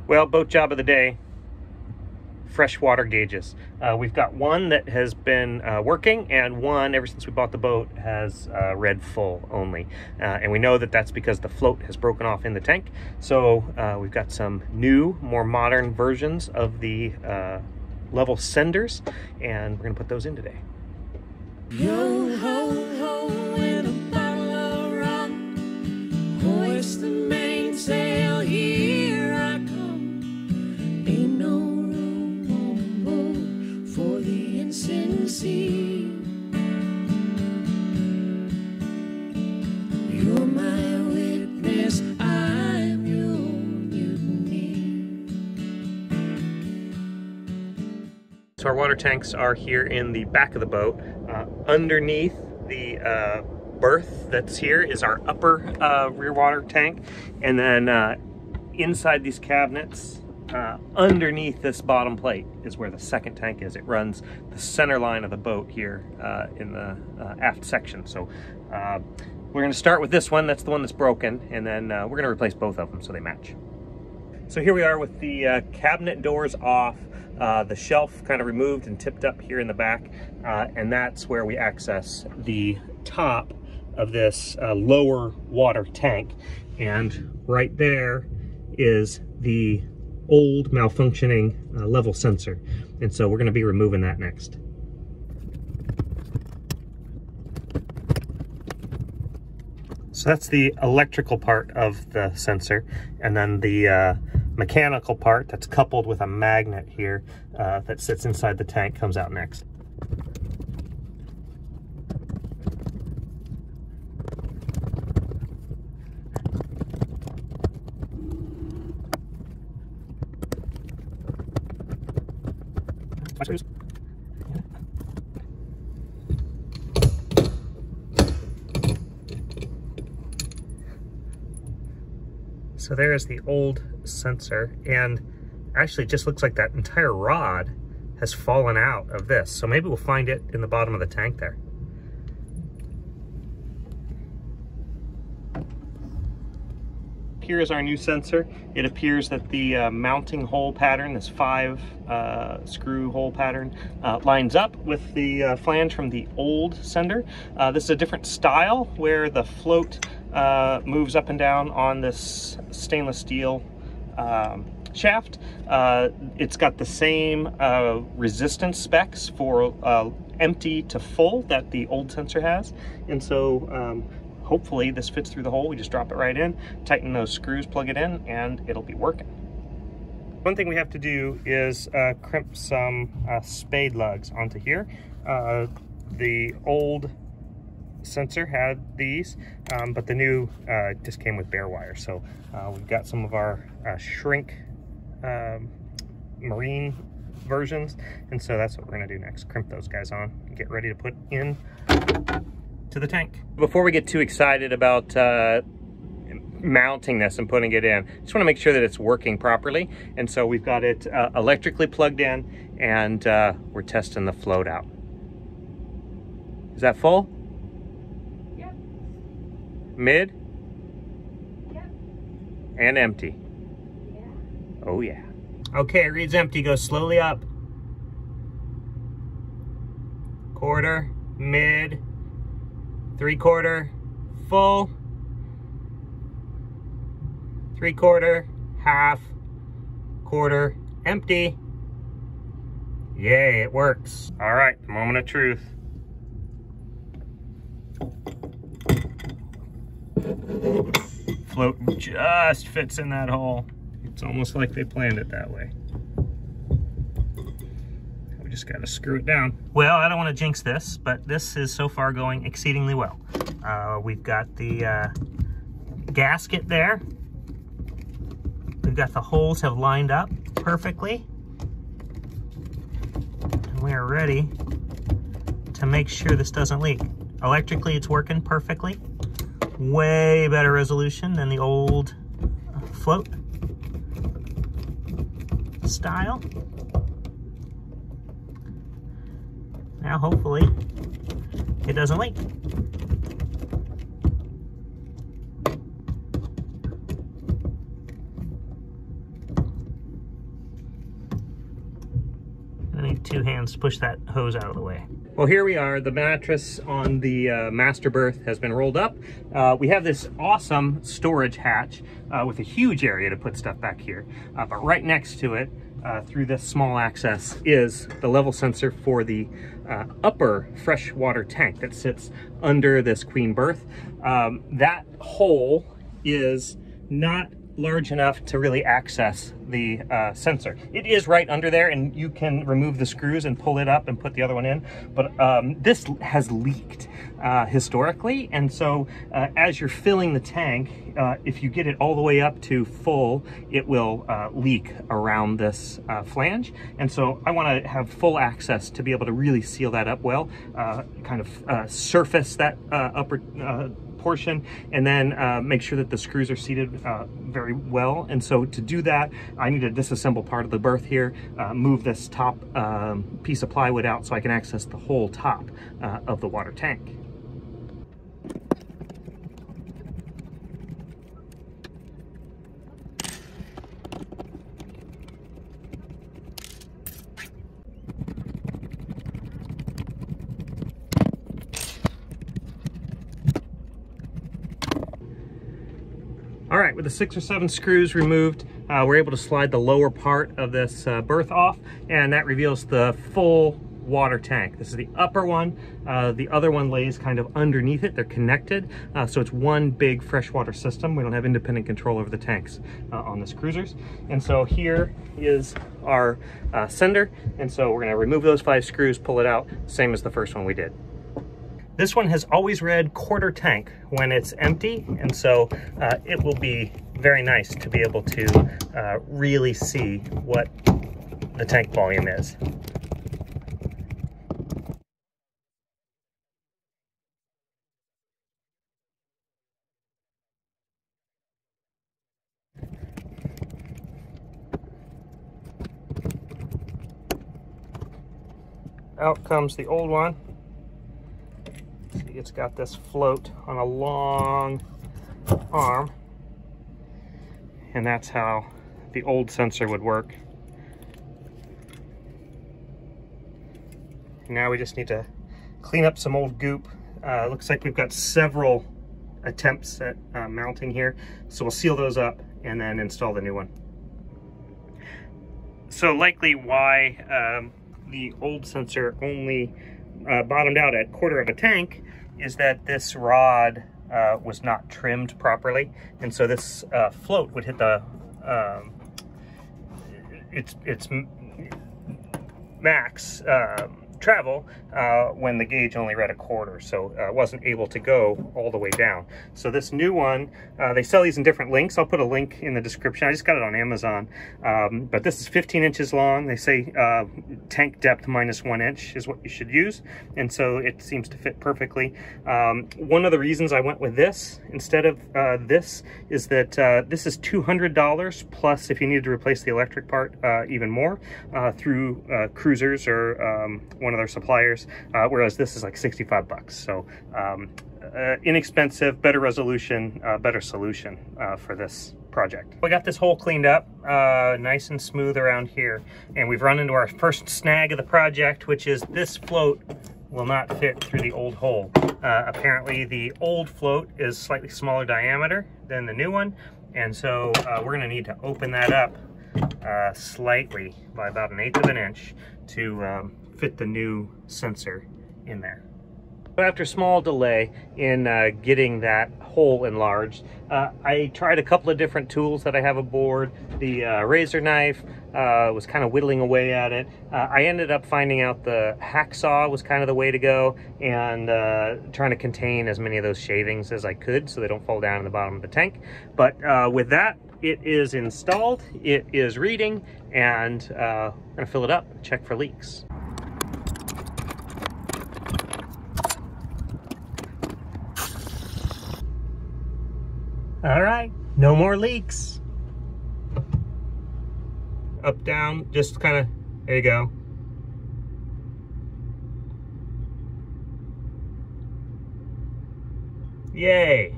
Well, boat job of the day, freshwater gauges. We've got one that has been working, and one, ever since we bought the boat, has read full only. And we know that that's because the float has broken off in the tank. So we've got some new, more modern versions of the level senders, and we're gonna put those in today. Yo ho ho, and a bottle of rum, hoist the mainsail, here I come. Ain't no room on board for the ensign sea. You're my witness, I'm your mutiny. So our water tanks are here in the back of the boat. Underneath the berth that's here is our upper rear water tank, and then inside these cabinets, underneath this bottom plate, is where the second tank is. It runs the center line of the boat here in the aft section. So we're going to start with this one. That's the one that's broken, and then we're going to replace both of them so they match. So here we are with the cabinet doors off, the shelf kind of removed and tipped up here in the back, and that's where we access the top of this lower water tank. And right there is the old malfunctioning level sensor, and so we're going to be removing that next. So that's the electrical part of the sensor, and then the mechanical part that's coupled with a magnet here that sits inside the tank comes out next. So there's the old sensor, and actually it just looks like that entire rod has fallen out of this. So maybe we'll find it in the bottom of the tank there. Here is our new sensor. It appears that the mounting hole pattern, this 5 screw hole pattern, lines up with the flange from the old sender. This is a different style where the float moves up and down on this stainless steel shaft. It's got the same resistance specs for empty to full that the old sensor has, and so hopefully this fits through the hole. We just drop it right in, tighten those screws, plug it in, and it'll be working. One thing we have to do is crimp some spade lugs onto here. The old sensor had these, but the new just came with bare wire. So we've got some of our shrink marine versions, and so that's what we're going to do next. Crimp those guys on and get ready to put in to the tank. Before we get too excited about mounting this and putting it in, just want to make sure that it's working properly, and so we've got it electrically plugged in, and we're testing the float out. Is that full? Yep. Mid? Yep. And empty? Yeah. Oh yeah. Okay, it reads empty. Go slowly up. Quarter, mid, 3/4, full, 3/4, half, quarter, empty. Yay, it works. All right, the moment of truth. Float just fits in that hole. It's almost like they planned it that way. We just gotta screw it down. Well, I don't want to jinx this, but this is so far going exceedingly well. We've got the gasket there. We've got the holes have lined up perfectly. And we are ready to make sure this doesn't leak. Electrically, it's working perfectly. Way better resolution than the old float style. Now hopefully it doesn't leak. 2 hands to push that hose out of the way. Well, here we are. The mattress on the master berth has been rolled up. We have this awesome storage hatch with a huge area to put stuff back here. But right next to it, through this small access, is the level sensor for the upper freshwater tank that sits under this queen berth. That hole is not large enough to really access the sensor. It is right under there, and you can remove the screws and pull it up and put the other one in, but this has leaked historically, and so as you're filling the tank, if you get it all the way up to full, it will leak around this flange, and so I want to have full access to be able to really seal that up well, kind of surface that upper portion, and then make sure that the screws are seated very well. And so to do that, I need to disassemble part of the berth here, move this top piece of plywood out so I can access the whole top of the water tank. All right, with the 6 or 7 screws removed, we're able to slide the lower part of this berth off, and that reveals the full water tank. This is the upper one. The other one lays kind of underneath it. They're connected, so it's one big freshwater system. We don't have independent control over the tanks on this Cruisers. And so here is our sender, and so we're gonna remove those 5 screws, pull it out, same as the first one we did. This one has always read quarter tank when it's empty, and so it will be very nice to be able to really see what the tank volume is. Out comes the old one. See, it's got this float on a long arm, and that's how the old sensor would work. Now we just need to clean up some old goop. Looks like we've got several attempts at mounting here, so we'll seal those up and then install the new one. So likely why the old sensor only bottomed out at quarter of a tank is that this rod was not trimmed properly, and so this float would hit the its max travel when the gauge only read a quarter, so wasn't able to go all the way down. So this new one, they sell these in different lengths. I'll put a link in the description. I just got it on Amazon, but this is 15 inches long. They say tank depth minus 1 inch is what you should use, and so it seems to fit perfectly. One of the reasons I went with this instead of this is that this is $200 plus if you needed to replace the electric part, even more through Cruisers or one of their suppliers, whereas this is like 65 bucks. So inexpensive, better resolution, better solution for this project. We got this hole cleaned up nice and smooth around here, and we've run into our first snag of the project, which is this float will not fit through the old hole. Apparently the old float is slightly smaller diameter than the new one, and so we're gonna need to open that up slightly by about 1/8 of an inch to fit the new sensor in there. After a small delay in getting that hole enlarged, I tried a couple of different tools that I have aboard. The razor knife was kind of whittling away at it. I ended up finding out the hacksaw was kind of the way to go, and trying to contain as many of those shavings as I could so they don't fall down in the bottom of the tank. But with that, it is installed, it is reading, and I'm gonna fill it up and check for leaks. All right, no more leaks. Up, down, just kind of, there you go. Yay.